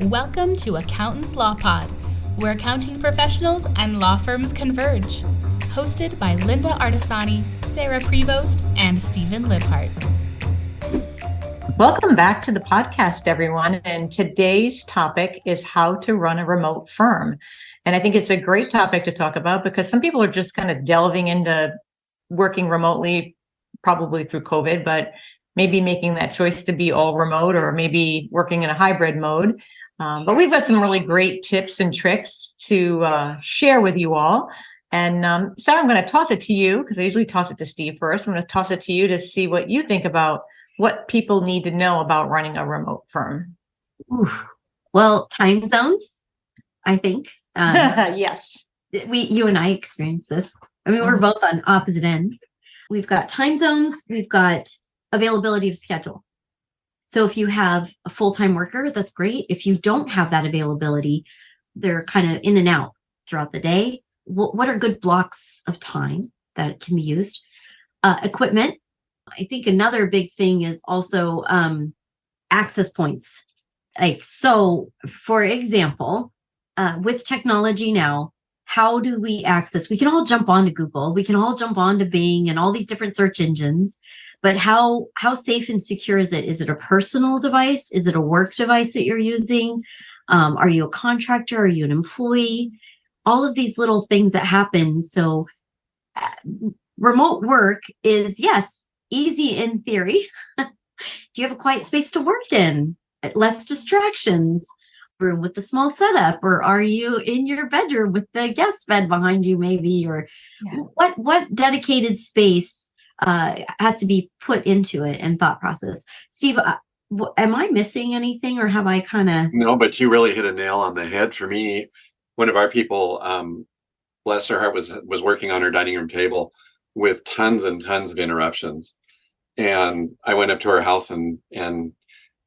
Welcome to Accountants Law Pod, where accounting professionals and law firms converge. Hosted by Lynda Artisani, Sarah Prevost, and Stephen Libhart. Welcome back to the podcast, everyone. And today's topic is how to run a remote firm. And I think it's a great topic to talk about because some people are just kind of delving into working remotely, probably through COVID, but maybe making that choice to be all remote or maybe working in a hybrid mode. But we've got some really great tips and tricks to share with you all. And Sarah, I'm going to toss it to you because I usually toss it to Steve first. I'm going to toss it to you to see what you think about what people need to know about running a remote firm. Oof. Well, time zones, I think. Yes. You and I experienced this. I mean, we're both on opposite ends. We've got time zones. We've got availability of schedule. So if you have a full-time worker, that's great. If you don't have that availability, they're kind of in and out throughout the day. What are good blocks of time that can be used? Equipment. I think another big thing is also access points. Like, so for example, with technology now, how do we access? We can all jump onto Google. We can all jump onto Bing and all these different search engines. But how safe and secure is it? Is it a personal device? Is it a work device that you're using? Are you a contractor? Are you an employee? All of these little things that happen. So remote work is, yes, easy in theory. Do you have a quiet space to work in? Less distractions? Room with the small setup, or are you in your bedroom with the guest bed behind you maybe, or what dedicated space has to be put into it and thought process? Steve, am I missing anything, or have I kind of... No, but you really hit a nail on the head. For me, one of our people, bless her heart, was working on her dining room table with tons and tons of interruptions, and I went up to her house and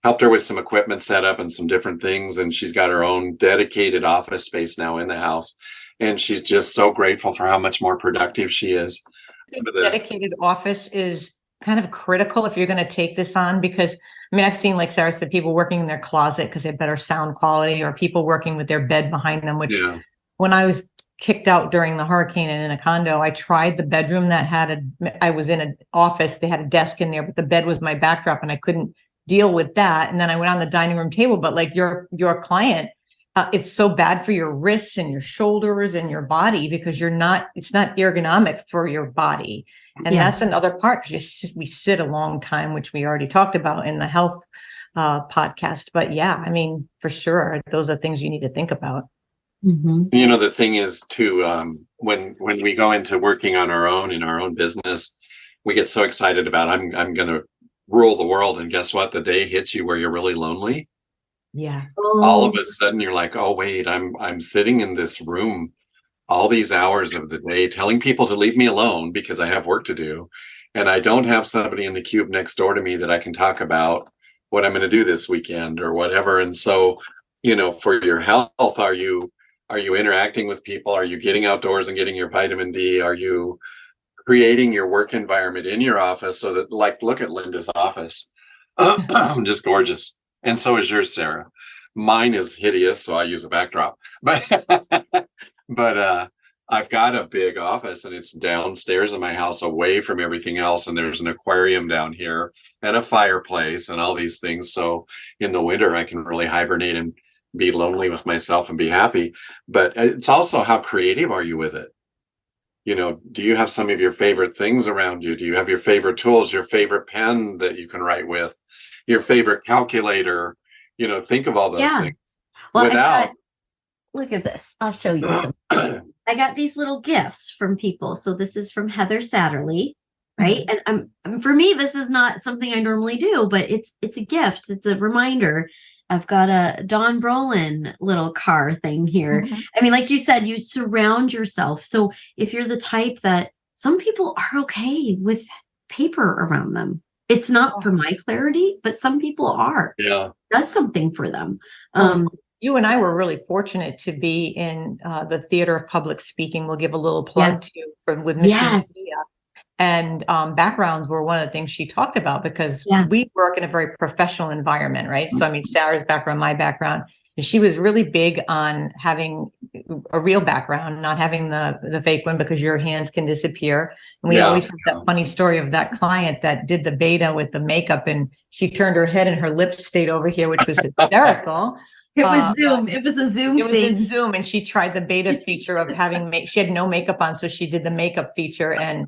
helped her with some equipment setup and some different things. And she's got her own dedicated office space now in the house. And she's just so grateful for how much more productive she is. Dedicated office is kind of critical if you're going to take this on, because I mean, I've seen, like Sarah said, people working in their closet because they have better sound quality, or people working with their bed behind them, which when I was kicked out during the hurricane and in a condo, I tried the bedroom that had I was in an office, they had a desk in there, but the bed was my backdrop and I couldn't deal with that. And then I went on the dining room table, but like your client, it's so bad for your wrists and your shoulders and your body because it's not ergonomic for your body. And that's another part, because we sit a long time, which we already talked about in the health podcast. But yeah, I mean, for sure, those are things you need to think about. Mm-hmm. You know, the thing is too, when we go into working on our own in our own business, we get so excited about, I'm going to rule the world, and guess what? The day hits you where you're really lonely. Yeah. All of a sudden you're like, oh wait, I'm sitting in this room all these hours of the day telling people to leave me alone because I have work to do, and I don't have somebody in the cube next door to me that I can talk about what I'm going to do this weekend or whatever. And so, you know, for your health, are you interacting with people? Are you getting outdoors and getting your vitamin D? Are you creating your work environment in your office so that, like, look at Lynda's office, just gorgeous. And so is yours, Sarah. Mine is hideous, so I use a backdrop. But I've got a big office, and it's downstairs in my house, away from everything else. And there's an aquarium down here and a fireplace and all these things. So in the winter, I can really hibernate and be lonely with myself and be happy. But it's also, how creative are you with it? You know, do you have some of your favorite things around you? Do you have your favorite tools, your favorite pen that you can write with, your favorite calculator? You know, think of all those things. Well, look at this. I'll show you some. I got these little gifts from people. So this is from Heather Satterley, right? And for me, this is not something I normally do, but it's a gift. It's a reminder. I've got a Don Brolin little car thing here. Mm-hmm. I mean, like you said, you surround yourself. So if you're the type that, some people are okay with paper around them. It's not for my clarity, but some people are. Yeah. That's something for them. You and I were really fortunate to be in the Theater of Public Speaking. We'll give a little plug with Miss Lynda. And backgrounds were one of the things she talked about, because we work in a very professional environment, right? So, I mean, Sarah's background, my background, She was really big on having a real background, not having the fake one, because your hands can disappear. And we always have that funny story of that client that did the beta with the makeup, and she turned her head and her lips stayed over here, which was hysterical. It was Zoom. It was a Zoom It was thing. in Zoom, and she tried the beta feature of having she had no makeup on, so she did the makeup feature, and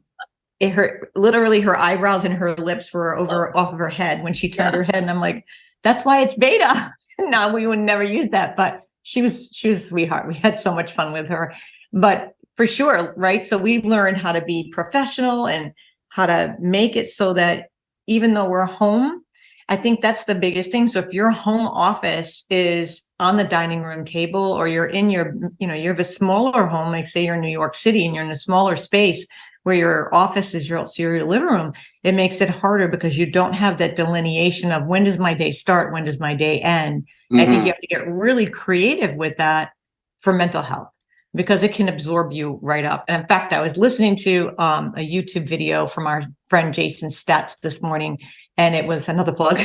it hurt. Literally, her eyebrows and her lips were off of her head when she turned her head, and I'm like, that's why it's beta. No, we would never use that, but she was a sweetheart. We had so much fun with her, but for sure, right? So we learned how to be professional and how to make it so that even though we're home, I think that's the biggest thing. So if your home office is on the dining room table, or you're in your, you have a smaller home, like say you're in New York City and you're in a smaller space where your office is your living room, it makes it harder because you don't have that delineation of when does my day start, when does my day end. I think you have to get really creative with that for mental health, because it can absorb you right up. And in fact, I was listening to a YouTube video from our friend Jason Statz this morning, and it was another plug,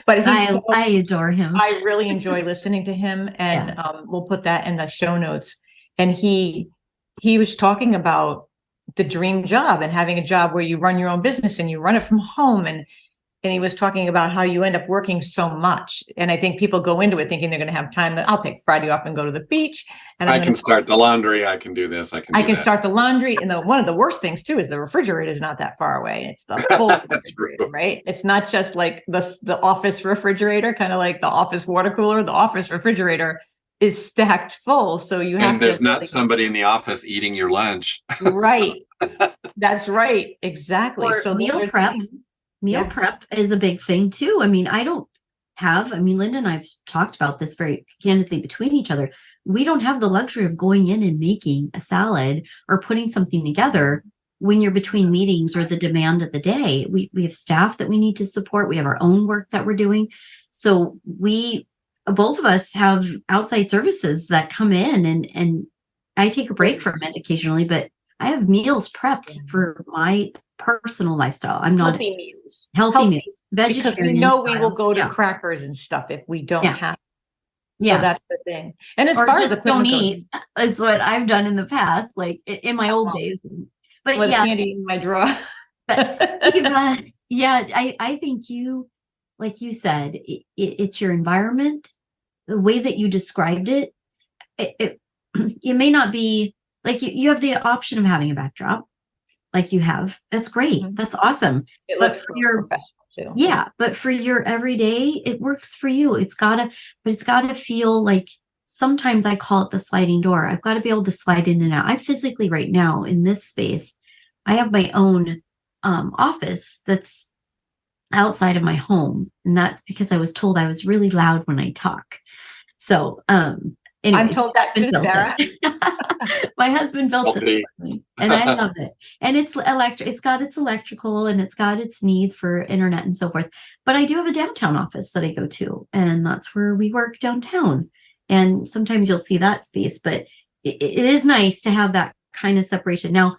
but I adore him. I really enjoy listening to him, and we'll put that in the show notes. And he was talking about the dream job and having a job where you run your own business and you run it from home. And he was talking about how you end up working so much. And I think people go into it thinking they're going to have time. I'll take Friday off and go to the beach. And I can start the laundry. I can do this. I can start the laundry. And one of the worst things too is the refrigerator is not that far away. It's the full refrigerator, right? It's not just like the office refrigerator, kind of like the office water cooler. The office refrigerator is stacked full. So you have there's not somebody in the office eating your lunch. Right. That's right. Exactly. Or so meal prep. Meal prep is a big thing too. I mean, Lynda and I've talked about this very candidly between each other. We don't have the luxury of going in and making a salad or putting something together when you're between meetings or the demand of the day. We have staff that we need to support. We have our own work that we're doing. So both of us have outside services that come in, and I take a break from it occasionally, but I have meals prepped for my personal lifestyle. I'm not healthy meals, vegetarian. Because we will go to crackers and stuff if we don't have. So that's the thing. And as far as don't eat is what I've done in the past, like in my old days. But candy in my drawer. But Eva, I think like you said, it's your environment, the way that you described it. It may not be like you have the option of having a backdrop, like you have. That's great. Mm-hmm. That's awesome. It looks for your professional too. Yeah, but for your everyday, it works for you. It's gotta feel like, sometimes I call it the sliding door. I've got to be able to slide in and out. I physically right now in this space, I have my own office that's outside of my home, and that's because I was told I was really loud when I talk. So anyway, I'm told that too, Sarah. My husband built this for me, and I love it. And it's it's got its electrical, and it's got its needs for internet and so forth. But I do have a downtown office that I go to, and that's where we work downtown. And sometimes you'll see that space, but it is nice to have that kind of separation. Now,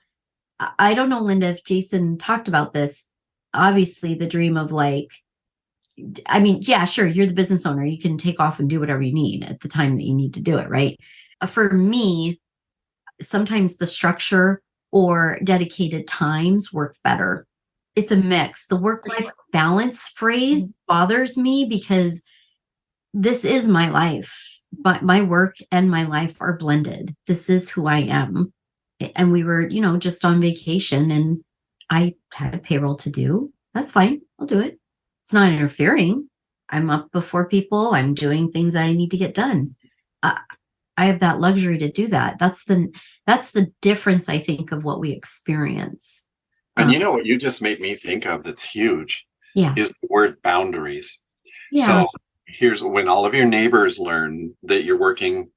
I don't know, Lynda, if Jason talked about this. Obviously, the dream of sure, you're the business owner. You can take off and do whatever you need at the time that you need to do it, right? For me, sometimes the structure or dedicated times work better. It's a mix. The work-life balance phrase bothers me because this is my life. But my work and my life are blended. This is who I am. And we were, just on vacation, and I had a payroll to do. That's fine. I'll do it. It's not interfering. I'm up before people. I'm doing things I need to get done. I have that luxury to do that. That's the difference, I think, of what we experience. And what you just made me think of that's huge is the word boundaries. Yeah. So here's when all of your neighbors learn that you're working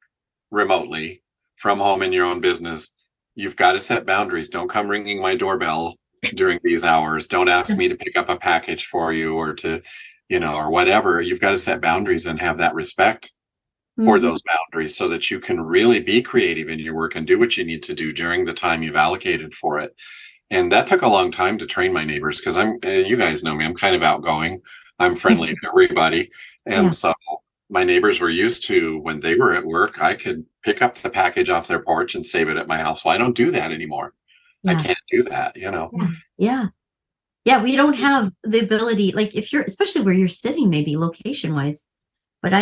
remotely from home in your own business, you've got to set boundaries. Don't come ringing my doorbell during these hours. Don't ask me to pick up a package for you or to, or whatever. You've got to set boundaries and have that respect for those boundaries so that you can really be creative in your work and do what you need to do during the time you've allocated for it. And that took a long time to train my neighbors because you guys know me, I'm kind of outgoing. I'm friendly to everybody. And so my neighbors were used to when they were at work, I could pick up the package off their porch and save it at my house. Well, I don't do that anymore. I Yeah. can't do that, you know. Yeah. Yeah, we don't have the ability, like if you're, especially where you're sitting, maybe location wise, but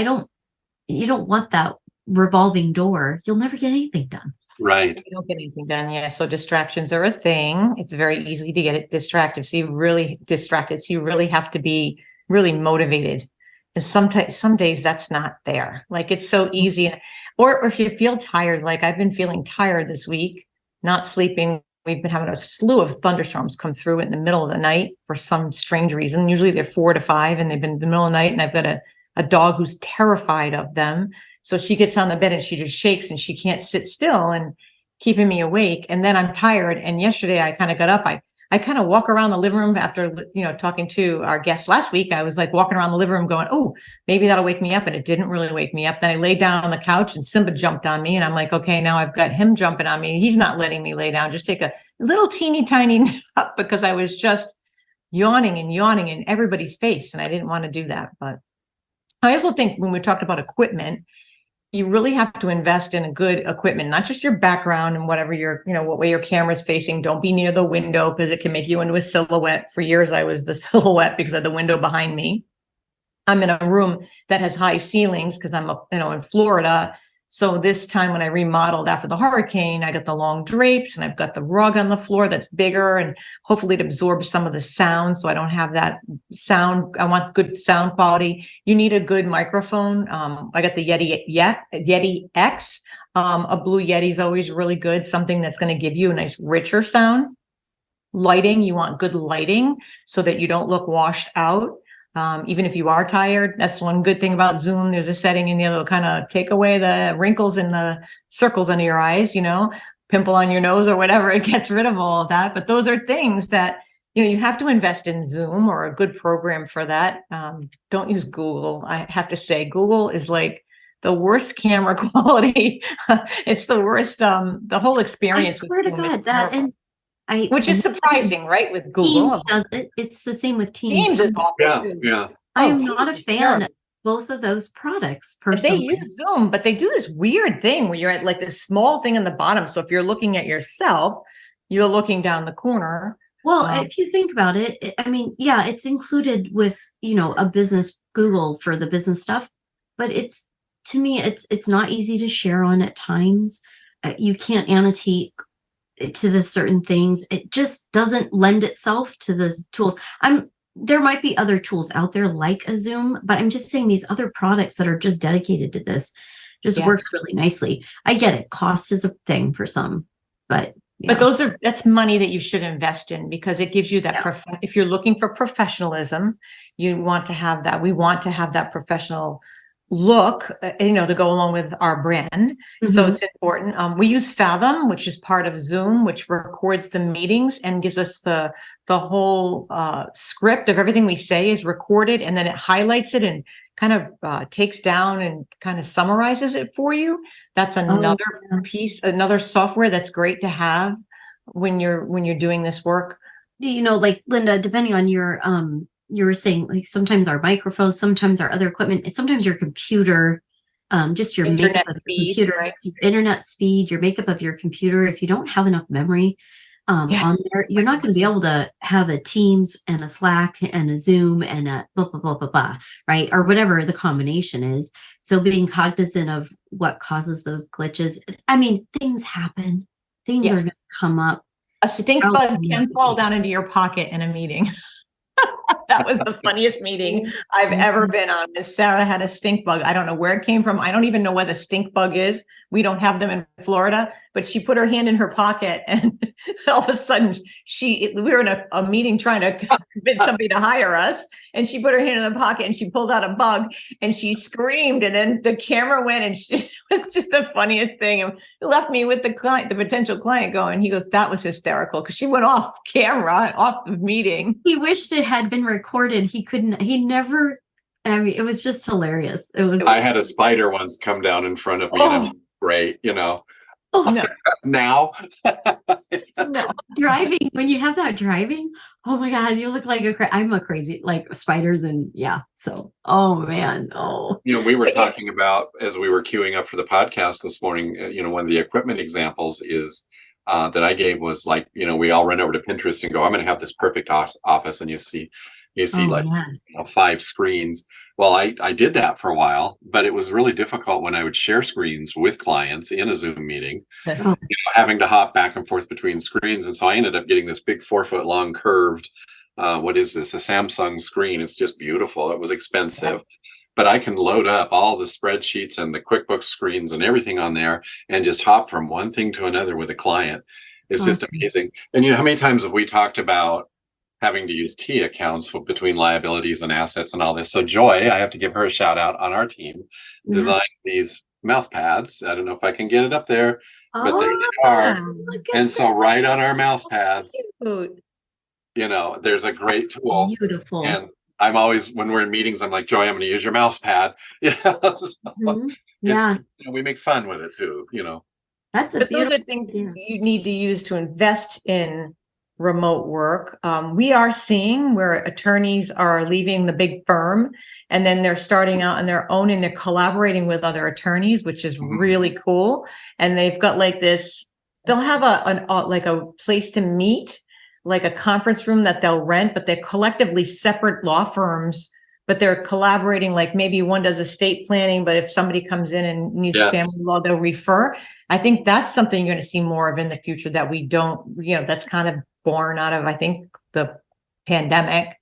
you don't want that revolving door. You'll never get anything done. Right. You don't get anything done. Yeah. So distractions are a thing. It's very easy to get it distracted. So you really have to be really motivated. And sometimes, some days that's not there. Like it's so easy. Or if you feel tired, like I've been feeling tired this week, not sleeping. We've been having a slew of thunderstorms come through in the middle of the night for some strange reason. Usually they're 4 to 5 and they've been in the middle of the night, and I've got a dog who's terrified of them. So she gets on the bed and she just shakes and she can't sit still and keeping me awake. And then I'm tired. And yesterday I kind of got up. I kind of walk around the living room after, talking to our guests last week. I was like walking around the living room going, oh, maybe that'll wake me up. And it didn't really wake me up. Then I laid down on the couch and Simba jumped on me. And I'm like, okay, now I've got him jumping on me. He's not letting me lay down. Just take a little teeny tiny nap because I was just yawning in everybody's face. And I didn't want to do that. But I also think when we talked about equipment, you really have to invest in a good equipment, not just your background and whatever what way your camera's facing. Don't be near the window because it can make you into a silhouette. For years, I was the silhouette because of the window behind me. I'm in a room that has high ceilings because I'm in Florida. So this time when I remodeled after the hurricane, I got the long drapes and I've got the rug on the floor that's bigger and hopefully it absorbs some of the sound. So I don't have that sound. I want good sound quality. You need a good microphone. I got the Yeti X. A Blue Yeti is always really good. Something that's going to give you a nice richer sound. Lighting, you want good lighting so that you don't look washed out. Even if you are tired, that's one good thing about Zoom. There's a setting in there that'll kind of take away the wrinkles and the circles under your eyes, pimple on your nose or whatever. It gets rid of all of that. But those are things that, you have to invest in Zoom or a good program for that. Don't use Google. I have to say, Google is like the worst camera quality. It's the worst, the whole experience. I swear to God, that and which is surprising, right? With Google. Teams does it. It's the same with Teams. Teams is awful too. Yeah. I am not a fan of both of those products personally. They use Zoom, but they do this weird thing where you're at like this small thing in the bottom. So if you're looking at yourself, you're looking down the corner. Well, if you think about it, I mean, yeah, it's included with, a business Google for the business stuff, but to me, it's not easy to share on at times. You can't annotate to the certain things. It just doesn't lend itself to the tools. There might be other tools out there like a Zoom, but I'm just saying these other products that are just dedicated to this just works really nicely. I get it. Cost is a thing for some, but that's money that you should invest in because it gives you that. If you're looking for professionalism, you want to have that. We want to have that professional look, to go along with our brand. Mm-hmm. So it's important. We use Fathom, which is part of Zoom, which records the meetings and gives us the whole script of everything we say is recorded, and then it highlights it and kind of takes down and kind of summarizes it for you. That's another piece, another software that's great to have when you're doing this work. Like Lynda, depending on your you were saying, like sometimes our microphones, sometimes our other equipment, sometimes your computer, just your makeup of the computer, right? Your internet speed, your makeup of your computer. If you don't have enough memory on there, you're not going to be able to have a Teams and a Slack and a Zoom and a blah, blah, blah, blah, blah, right? Or whatever the combination is. So being cognizant of what causes those glitches. I mean, things happen. Things are going to come up. A stink bug can fall down into your pocket in a meeting. That was the funniest meeting I've ever been on. Miss Sarah had a stink bug. I don't know where it came from. I don't even know what a stink bug is. We don't have them in Florida, but she put her hand in her pocket and all of a sudden we were in a meeting trying to convince somebody to hire us. And she put her hand in the pocket and she pulled out a bug and she screamed. And then the camera went and it was just the funniest thing. And it left me with the potential client going, he goes, that was hysterical because she went off camera, off the meeting. He wished it had been recorded. It was just hilarious. I had a spider once come down in front of me and I'm great, Oh, No, Now. no. driving, when you have that driving, oh my God, you look like I'm a crazy, like spiders and yeah. So, oh man, oh. We were talking about, as we were queuing up for the podcast this morning, one of the equipment examples is that I gave was like, we all run over to Pinterest and go, I'm going to have this perfect office. And you see Oh, like man. 5 screens. Well, I did that for a while, but it was really difficult when I would share screens with clients in a Zoom meeting, Oh, having to hop back and forth between screens. And so I ended up getting this big 4-foot long curved, what is this? A Samsung screen. It's just beautiful. It was expensive, but I can load up all the spreadsheets and the QuickBooks screens and everything on there and just hop from one thing to another with a client. It's just awesome. amazing. And how many times have we talked about having to use T accounts between liabilities and assets and all this? So Joy, I have to give her a shout out on our team, designed these mouse pads. I don't know if I can get it up there, but there they are. Look at And so right on our mouse pads, Cute. there's a great tool. Beautiful. And I'm always, when we're in meetings, I'm like, Joy, I'm going to use your mouse pad. So Yeah, we make fun with it too, that's a But those beautiful. are things Yeah. you need to use to invest in remote work. We are seeing where attorneys are leaving the big firm and then they're starting out on their own and they're collaborating with other attorneys, which is really cool. And they've got like this, they'll have like a place to meet, like a conference room that they'll rent, but they're collectively separate law firms, but they're collaborating. Like maybe one does estate planning, but if somebody comes in and needs family law, they'll refer. I think that's something you're going to see more of in the future that we don't, that's kind of born out of, I think, the pandemic.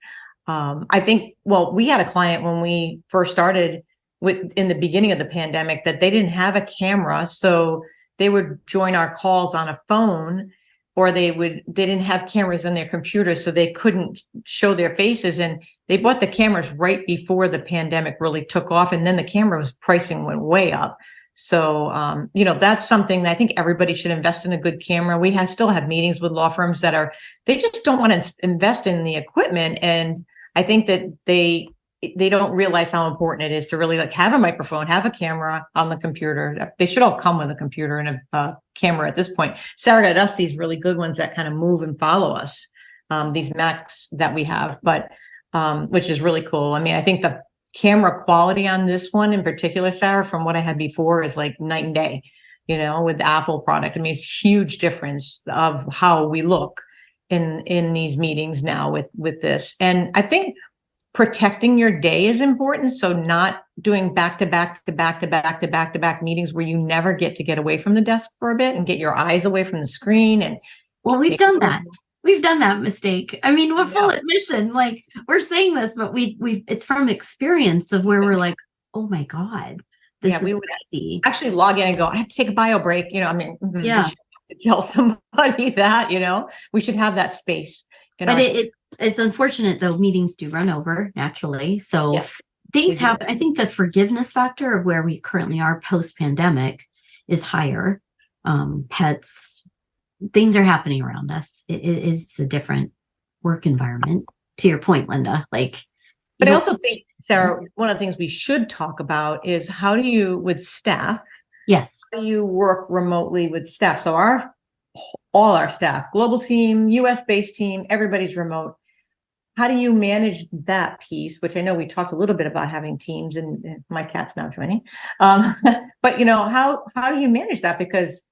I think, well, we had a client when we first started in the beginning of the pandemic that they didn't have a camera. So they would join our calls on a phone, or they didn't have cameras on their computers, so they couldn't show their faces. And they bought the cameras right before the pandemic really took off. And then the camera's pricing went way up. So, that's something that I think everybody should invest in, a good camera. We still have meetings with law firms they just don't want to invest in the equipment. And I think that they don't realize how important it is to really have a microphone, have a camera on the computer. They should all come with a computer and a camera at this point. Sarah got us these really good ones that kind of move and follow us, these Macs that we have, but which is really cool. I mean, I think the camera quality on this one in particular, Sarah, from what I had before is like night and day, with the Apple product. I mean, it's huge difference of how we look in these meetings now with this. And I think protecting your day is important. So not doing back-to-back meetings where you never get away from the desk for a bit and get your eyes away from the screen. And well, we've done that. We've done that mistake. I mean, we're full admission. Like, we're saying this, but it's from experience of where we're like, oh my God, this is crazy. Actually log in and go, I have to take a bio break. We should have to tell somebody that, we should have that space. But it's unfortunate though, meetings do run over naturally. So things happen. I think the forgiveness factor of where we currently are post-pandemic is higher. Pets, things are happening around us. It's a different work environment, to your point, Lynda. But I also think, Sarah, one of the things we should talk about is how do you, with staff, how do you work remotely with staff? So all our staff, global team, US based team, everybody's remote. How do you manage that piece? Which I know we talked a little bit about having teams, and my cat's now joining. But how do you manage that? Because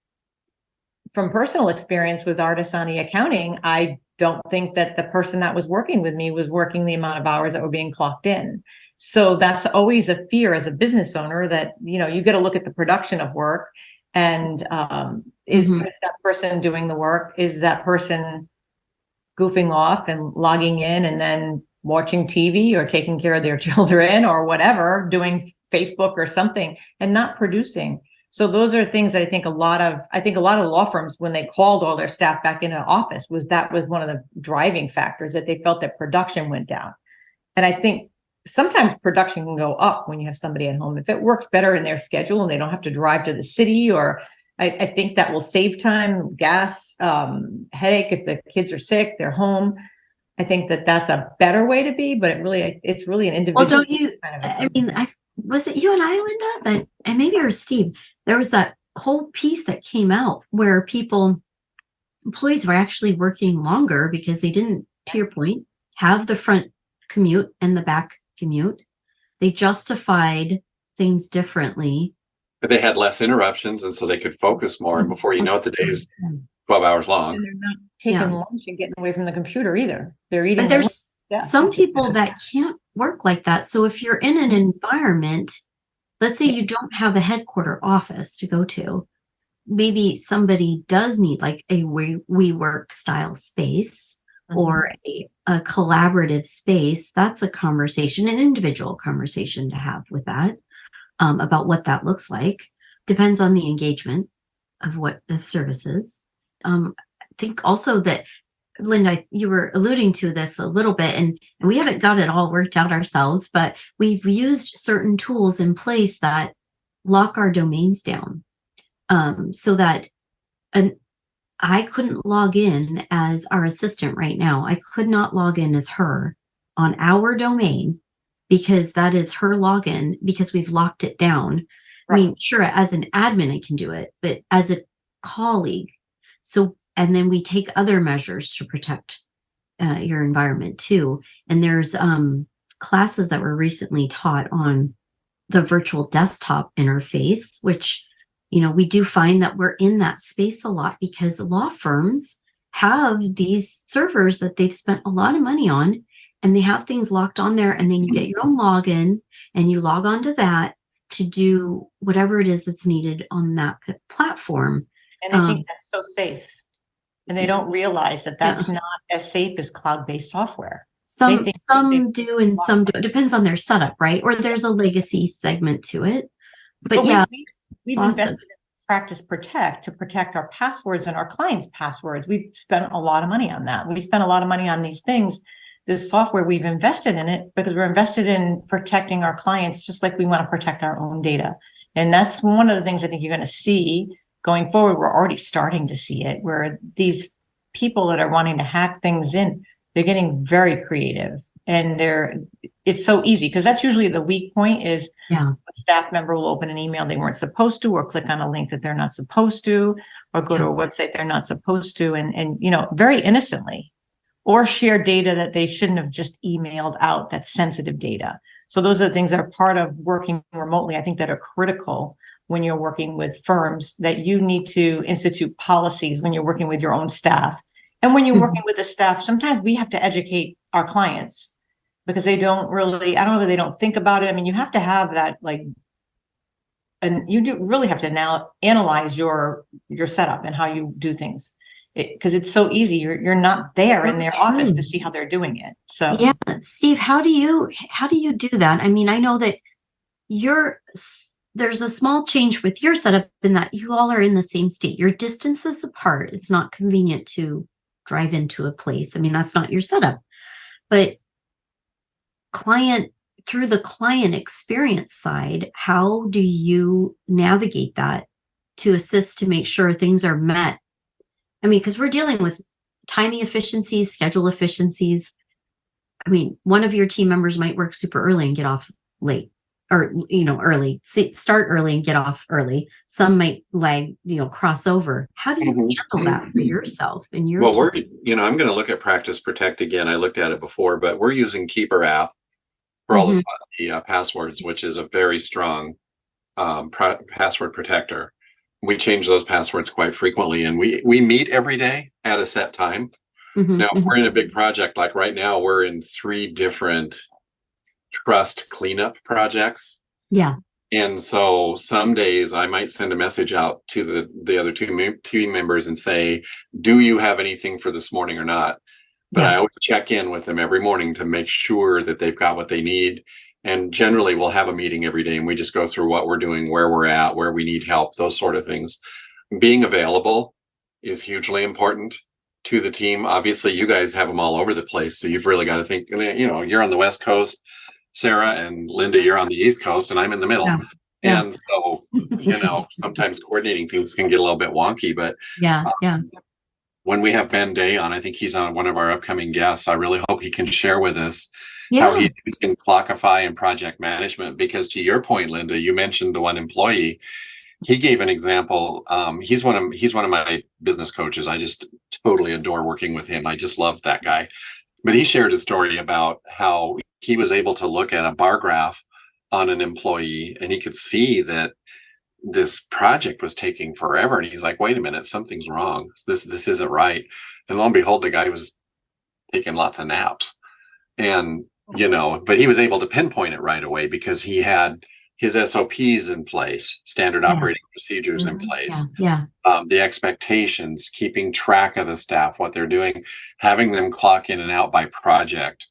from personal experience with Artisani Accounting, I don't think that the person that was working with me was working the amount of hours that were being clocked in. So that's always a fear as a business owner that, you got to look at the production of work and is that person doing the work? Is that person goofing off and logging in and then watching TV or taking care of their children or whatever, doing Facebook or something and not producing? So those are things that I think a lot of law firms, when they called all their staff back into office, was one of the driving factors, that they felt that production went down. And I think sometimes production can go up when you have somebody at home. If it works better in their schedule and they don't have to drive to the city, or I think that will save time, gas, headache. If the kids are sick, they're home. I think that that's a better way to be, but it's really an individual. Well, don't you, was it you and I, Lynda, and maybe it was Steve, there was that whole piece that came out where employees were actually working longer because they didn't, to your point, have the front commute and the back commute. They justified things differently. But they had less interruptions, and so they could focus more. And before you know it, the day's 12 hours long. And they're not taking lunch and getting away from the computer either. They're eating. But there's some people that can't work like that. So if you're in an environment, let's say you don't have a headquarter office to go to, maybe somebody does need like a WeWork style space or a collaborative space. That's a conversation, an individual conversation to have with that, about what that looks like. Depends on the engagement of what the service is. I think also that, Lynda, you were alluding to this a little bit, and we haven't got it all worked out ourselves, but we've used certain tools in place that lock our domains down, so that I couldn't log in as our assistant right now. I could not log in as her on our domain because that is her login, because we've locked it down. Right. I mean, sure, as an admin, I can do it, but as a colleague. So, and then we take other measures to protect your environment too. And there's classes that were recently taught on the virtual desktop interface, which, you know, we do find that we're in that space a lot because law firms have these servers that they've spent a lot of money on, and they have things locked on there, and then you get your own login and you log on to that to do whatever it is that's needed on that platform. And I think that's so safe. And they don't realize that that's not as safe as cloud-based software. Some do and some don't. It depends on their setup, right? Or there's a legacy segment to it. But yeah, we've invested in Practice Protect to protect our passwords and our clients' passwords. We've spent a lot of money on that. We spent a lot of money on these things. This software, we've invested in it because we're invested in protecting our clients just like we want to protect our own data. And that's one of the things I think you're going to see going forward. We're already starting to see it, where these people that are wanting to hack things in, they're getting very creative, and it's so easy, because that's usually the weak point is a staff member will open an email they weren't supposed to, or click on a link that they're not supposed to, or go to a website they're not supposed to, and you know, very innocently, or share data that they shouldn't have just emailed out, that's sensitive data. So those are the things that are part of working remotely, I think, that are critical when you're working with firms, that you need to institute policies when you're working with your own staff. And when you're working with the staff, sometimes we have to educate our clients because they don't really, I don't know if they don't think about it. I mean, you have to have that, like, and you do really have to now analyze your setup and how you do things, because it's so easy. You're not there in their office to see how they're doing it. So yeah, Steve, how do you do that? I mean, I know that there's a small change with your setup in that you all are in the same state. Your distances apart. It's not convenient to drive into a place. I mean, that's not your setup. But through the client experience side, how do you navigate that to assist to make sure things are met? I mean, because we're dealing with timing efficiencies, schedule efficiencies. I mean, one of your team members might work super early and get off late. Or, you know, early, start early and get off early. Some might cross over. How do you handle that for yourself and your team? I'm going to look at Practice Protect again. I looked at it before, but we're using Keeper app for all the passwords, which is a very strong password protector. We change those passwords quite frequently, and we meet every day at a set time. Now, if we're in a big project, like right now, we're in 3 different trust cleanup projects. Yeah. And so some days I might send a message out to the other 2 team members and say, do you have anything for this morning or not? But I always check in with them every morning to make sure that they've got what they need. And generally we'll have a meeting every day, and we just go through what we're doing, where we're at, where we need help, those sort of things. Being available is hugely important to the team. Obviously, you guys have them all over the place. So you've really got to think, you're on the West Coast, Sarah, and Lynda, you're on the East Coast, and I'm in the middle. Yeah. And so, sometimes coordinating things can get a little bit wonky, but when we have Ben Day on, I think he's on one of our upcoming guests. I really hope he can share with us how he's using Clockify and project management, because to your point, Lynda, you mentioned the one employee. he gave an example. He's one of my business coaches. I just totally adore working with him. I just love that guy. But he shared a story about how he was able to look at a bar graph on an employee, and he could see that this project was taking forever. And he's like, wait a minute, something's wrong. This isn't right. And lo and behold, the guy was taking lots of naps. And, but he was able to pinpoint it right away because he had his SOPs in place, standard operating procedures in place, the expectations, keeping track of the staff, what they're doing, having them clock in and out by project.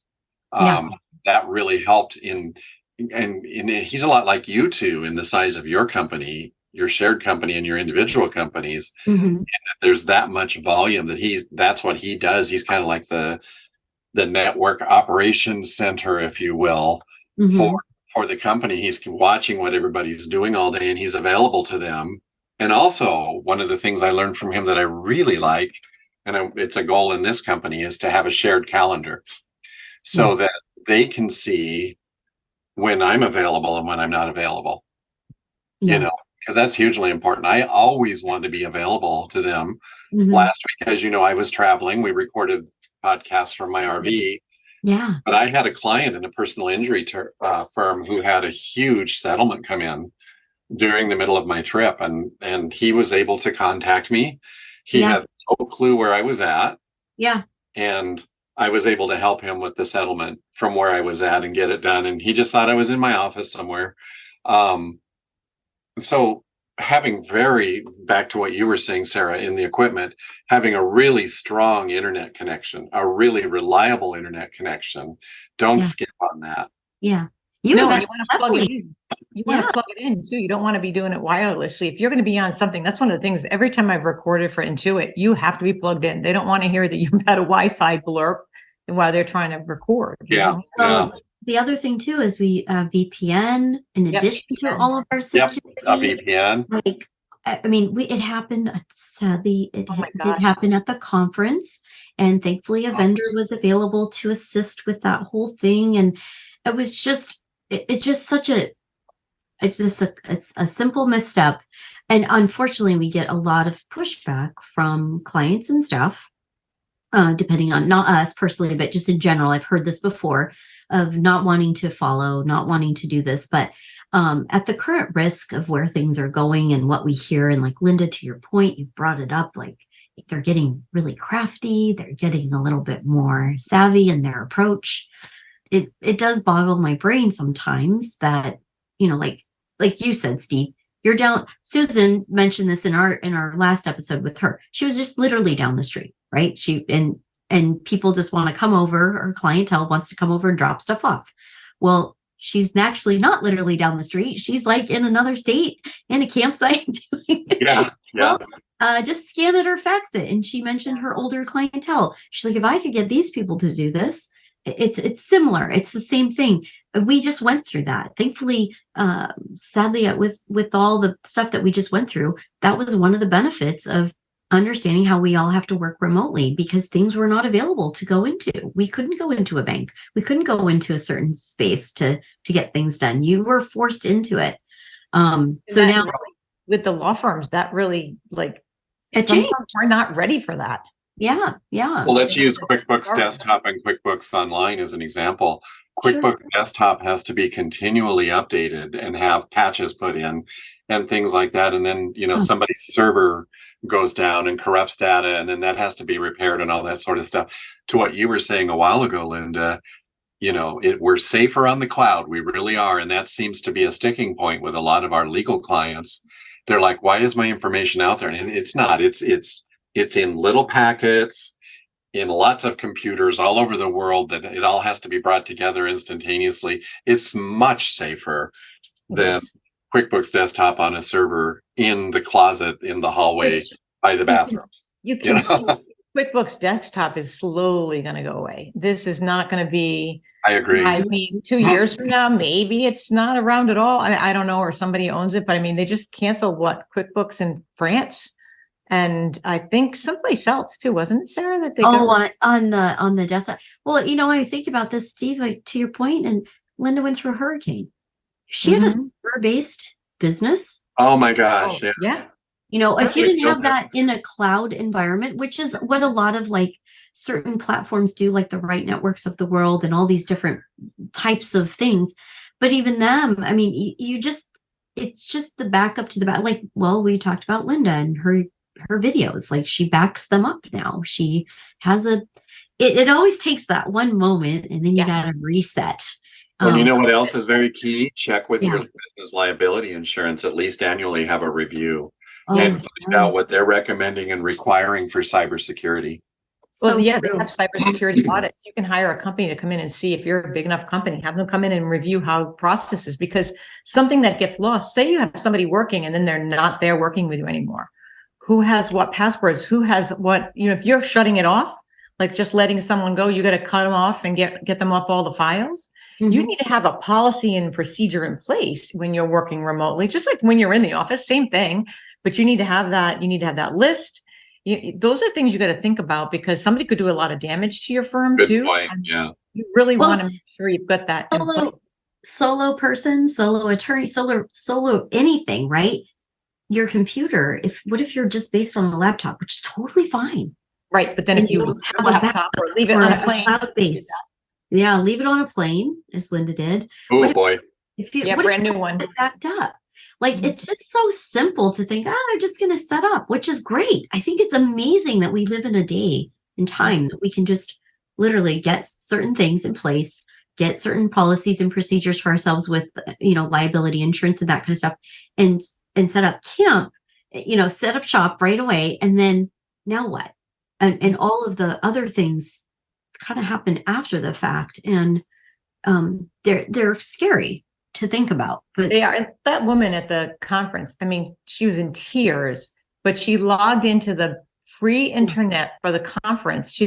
That really helped and he's a lot like you two in the size of your company, your shared company and your individual companies. And there's that much volume that that's what he does. He's kind of like the network operations center, if you will, for the company. He's watching what everybody's doing all day, and he's available to them. And also, one of the things I learned from him that I really like, and it's a goal in this company, is to have a shared calendar so that they can see when I'm available and when I'm not available, because that's hugely important. I always want to be available to them. Last week, as you know, I was traveling. We recorded podcasts from my RV. But I had a client in a personal injury firm who had a huge settlement come in during the middle of my trip, and he was able to contact me. He had no clue where I was at. And I was able to help him with the settlement from where I was at and get it done. And he just thought I was in my office somewhere. So having back to what you were saying, Sarah, in the equipment, having a really strong internet connection, a really reliable internet connection. Don't skip on that. You want to plug it in. You want to plug it in too. You don't want to be doing it wirelessly. If you're going to be on something, that's one of the things. Every time I've recorded for Intuit, you have to be plugged in. They don't want to hear that you've had a Wi-Fi blurb while they're trying to record. The other thing too is we VPN in addition to all of our security. A VPN. It happened. Sadly, it did happen at the conference, and thankfully, a vendor was available to assist with that whole thing. And it was just, it's a simple misstep, and unfortunately, we get a lot of pushback from clients and staff. Depending on not us personally, but just in general, I've heard this before of not wanting to follow, not wanting to do this. But at the current risk of where things are going and what we hear, and like Lynda, to your point, you brought it up, like they're getting really crafty, they're getting a little bit more savvy in their approach. It does boggle my brain sometimes that, like you said, Steve, you're down. Susan mentioned this in our last episode with her. She was just literally down the street, right? And people just want to come over, or clientele wants to come over and drop stuff off. Well, she's actually not literally down the street. She's like in another state in a campsite doing it. Well, just scan it or fax it. And she mentioned her older clientele. She's like, if I could get these people to do this, it's similar. It's the same thing. We just went through that. Thankfully, sadly, with all the stuff that we just went through, that was one of the benefits of understanding how we all have to work remotely, because things were not available to go into. We couldn't go into a bank. We couldn't go into a certain space to get things done. You were forced into it. So now really, with the law firms, that really some firms are not ready for that. Yeah. Well, let's use QuickBooks Desktop and QuickBooks Online as an example. QuickBooks Desktop has to be continually updated and have patches put in and things like that. And then, somebody's server goes down and corrupts data, and then that has to be repaired and all that sort of stuff. To what you were saying a while ago, Lynda, we're safer on the cloud. We really are. And that seems to be a sticking point with a lot of our legal clients. They're like, why is my information out there? And it's not. It's in little packets in lots of computers all over the world, that it all has to be brought together instantaneously. It's much safer than QuickBooks Desktop on a server in the closet in the hallway by the bathrooms. You can see QuickBooks Desktop is slowly going to go away. This is not going to be. I agree. 2 years from now, maybe it's not around at all. I don't know, or somebody owns it, but they just canceled QuickBooks in France. And I think someplace else too, wasn't it, Sarah? That they on the desktop. Well, I think about this, Steve. To your point, and Lynda went through a hurricane. She had a server-based business Oh my gosh. Oh, yeah. You know, if you Perfect. didn't have that in a cloud environment, which is what a lot of like certain platforms do, like the Right Networks of the world and all these different types of things. But even them, I mean, you just, it's just the backup to the back. Like, well, we talked about Lynda and her videos. Like she backs them up now. She has it always takes that one moment and then you gotta Yes. reset. And you know what else is very key? Check with Yeah. your business liability insurance, at least annually have a review Oh, and find out what they're recommending and requiring for cybersecurity. Well, so yeah, true. they have cybersecurity audits. You can hire a company to come in and see if you're a big enough company, have them come in and review how processes, because something that gets lost, say you have somebody working and then they're not there working with you anymore. Who has what passwords? Who has what, if you're shutting it off, like just letting someone go, you got to cut them off and get them off all the files. You need to have a policy and procedure in place when you're working remotely, just like when you're in the office, same thing, but you need to have that. You need to have that list. Those are things you got to think about because somebody could do a lot of damage to your firm Good too. point. Yeah. You really want to make sure you've got that in place. Solo person, solo attorney, solo anything, right? Your computer, what if you're just based on a laptop, which is totally fine. Right. But then if you lose your laptop or leave it on a plane. Cloud-based. Yeah, leave it on a plane, as Lynda did. Oh boy. Brand new one. Backed up. Like it's just so simple to think, I'm just going to set up, which is great. I think it's amazing that we live in a day and time that we can just literally get certain things in place, get certain policies and procedures for ourselves with, liability insurance and that kind of stuff, and set up camp, set up shop right away. And then now what? And all of the other things kind of happen after the fact. And they're scary to think about. But they are. And that woman at the conference, I mean, she was in tears, but she logged into the free internet for the conference.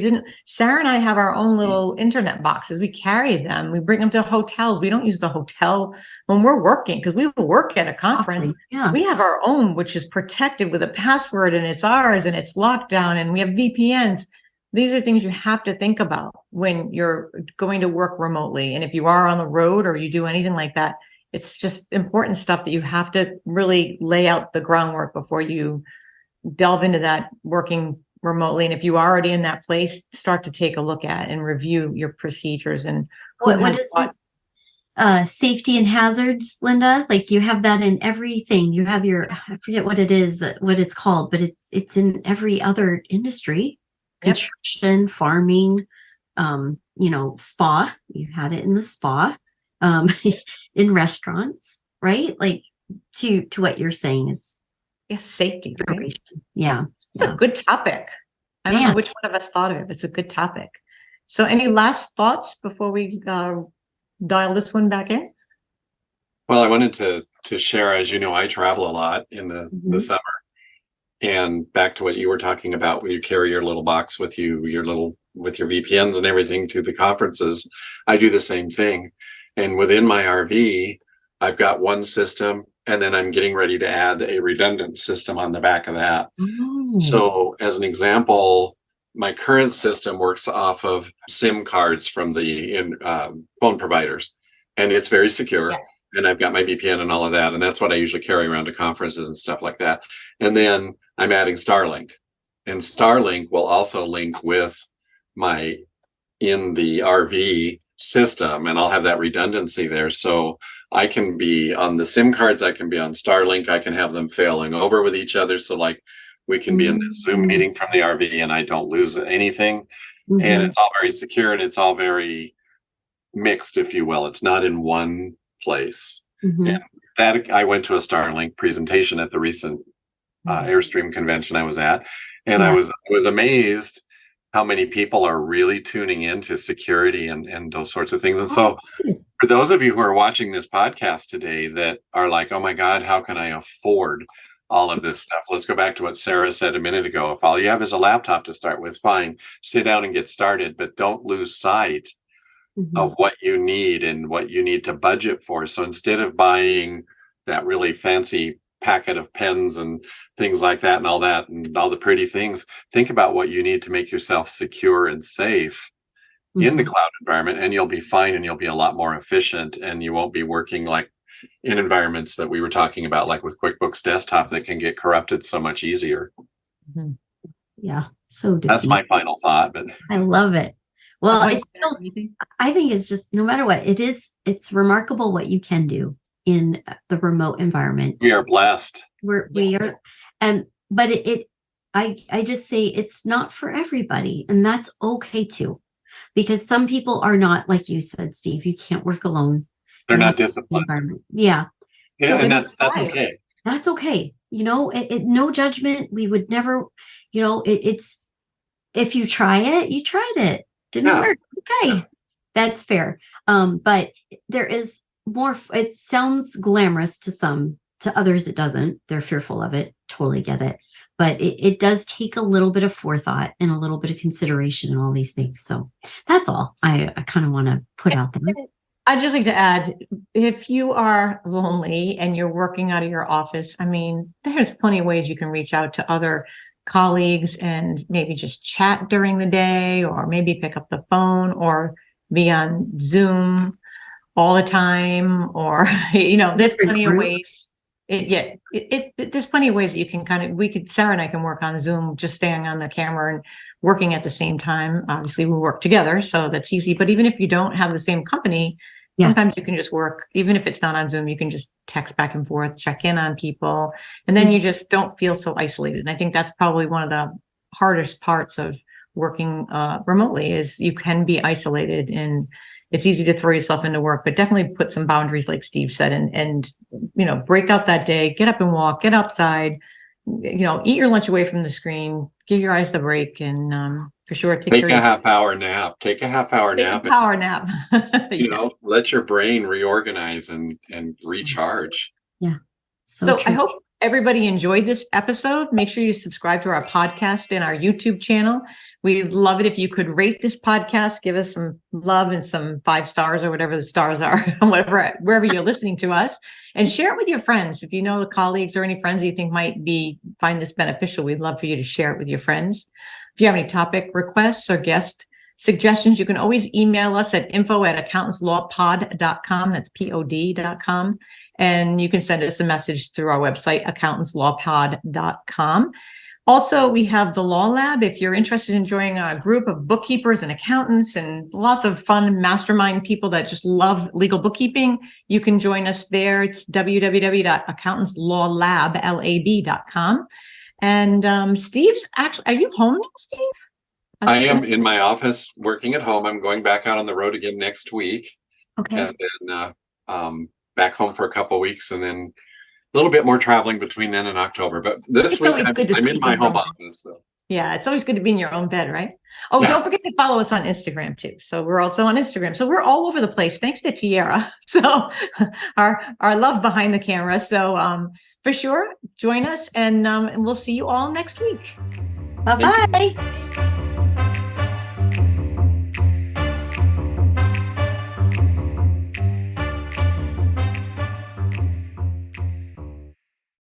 Sarah and I have our own little internet boxes. We carry them. We bring them to hotels. We don't use the hotel when we're working because we work at a conference. Yeah. We have our own, which is protected with a password and it's ours and it's locked down and we have VPNs. These are things you have to think about when you're going to work remotely. And if you are on the road or you do anything like that, it's just important stuff that you have to really lay out the groundwork before you delve into that working remotely. And if you are already in that place, start to take a look at and review your procedures and what is safety and hazards, Lynda? Like you have that in everything. You have I forget what it is, what it's called, but it's in every other industry. Yep. Construction, farming, spa. You had it in the spa, in restaurants, right? Like to what you're saying is safety. Right? Yeah. It's a good topic. I don't know which one of us thought of it. It's a good topic. So any last thoughts before we dial this one back in? Well, I wanted to share, as you know, I travel a lot in the summer. And back to what you were talking about, when you carry your little box with you, with your VPNs and everything to the conferences, I do the same thing. And within my RV, I've got one system, and then I'm getting ready to add a redundant system on the back of that. So as an example, my current system works off of SIM cards from the phone providers, and it's very secure. Yes. And I've got my VPN and all of that. And that's what I usually carry around to conferences and stuff like that. And then I'm adding Starlink, and Starlink will also link with in the RV system, and I'll have that redundancy there. So I can be on the SIM cards, I can be on Starlink, I can have them failing over with each other. So like we can be in this Zoom meeting from the RV and I don't lose anything. And it's all very secure and it's all very mixed, if you will. It's not in one place. And that I went to a Starlink presentation at the recent Airstream convention I was at, and I was amazed how many people are really tuning into security and those sorts of things. And so for those of you who are watching this podcast today that are like, oh my God, how can I afford all of this stuff? Let's go back to what Sarah said a minute ago. If all you have is a laptop to start with, fine, sit down and get started, but don't lose sight of what you need and what you need to budget for. So instead of buying that really fancy packet of pens and things like that and all the pretty things, think about what you need to make yourself secure and safe in the cloud environment, and you'll be fine and you'll be a lot more efficient, and you won't be working like in environments that we were talking about, like with QuickBooks Desktop, that can get corrupted so much easier. Mhm. Yeah. So That's my final thought, but I love it. Well, Like, I think it's just, no matter what it is, it's remarkable what you can do in the remote environment. we are blessed. We Yes. are, but I just say it's not for everybody, and that's okay too, because some people are not, like you said, Steve, you can't work alone. They're You not have the disciplined. environment. Yeah. Yeah, So and that's okay. that's okay. You know, no judgment. We would never, you know, it's, if you try it, you tried it. Didn't Yeah. work. Okay. Yeah. That's fair. But there is more, it sounds glamorous to some, to others it doesn't. They're fearful of it. Totally get it. But it does take a little bit of forethought and a little bit of consideration and all these things. So that's all I kind of want to put out there. I'd just like to add, if you are lonely and you're working out of your office, I mean, there's plenty of ways you can reach out to other colleagues and maybe just chat during the day, or maybe pick up the phone or be on Zoom all the time, or, you know, there's Different plenty of group. ways. There's plenty of ways that you can Sarah and I can work on Zoom, just staying on the camera and working at the same time. Obviously we work together, so that's easy. But even if you don't have the same company, Yeah. sometimes you can just work, even if it's not on Zoom, you can just text back and forth, check in on people, and then you just don't feel so isolated. And I think that's probably one of the hardest parts of working remotely, is you can be isolated, and it's easy to throw yourself into work, but definitely put some boundaries, like Steve said, and you know, break out that day, get up and walk, get outside, you know, eat your lunch away from the screen, give your eyes the break, and for sure Take a half-hour nap. Take a half-hour nap. Power nap. You know, let your brain reorganize and recharge. Yeah. So true. I hope everybody enjoyed this episode. Make sure you subscribe to our podcast and our YouTube channel. We'd love it if you could rate this podcast, give us some love and some 5 stars or whatever the stars are, wherever you're listening to us, and share it with your friends. If you know colleagues or any friends you think might find this beneficial, we'd love for you to share it with your friends. If you have any topic requests or guest suggestions, you can always email us at info@accountantslawpod.com. That's pod.com. And you can send us a message through our website, accountantslawpod.com. Also, we have the Law Lab. If you're interested in joining a group of bookkeepers and accountants and lots of fun mastermind people that just love legal bookkeeping, you can join us there. It's www.accountantslawlab.com. And Steve's actually, are you home now, Steve? I am in my office working at home. I'm going back out on the road again next week. Okay. And then back home for a couple of weeks, and then a little bit more traveling between then and October. But this week I'm in my home office. So. Yeah, it's always good to be in your own bed, right? Oh, yeah. Don't forget to follow us on Instagram too. So we're also on Instagram. So we're all over the place, thanks to Tiara. So our love behind the camera. So for sure, join us, and we'll see you all next week. Bye-bye.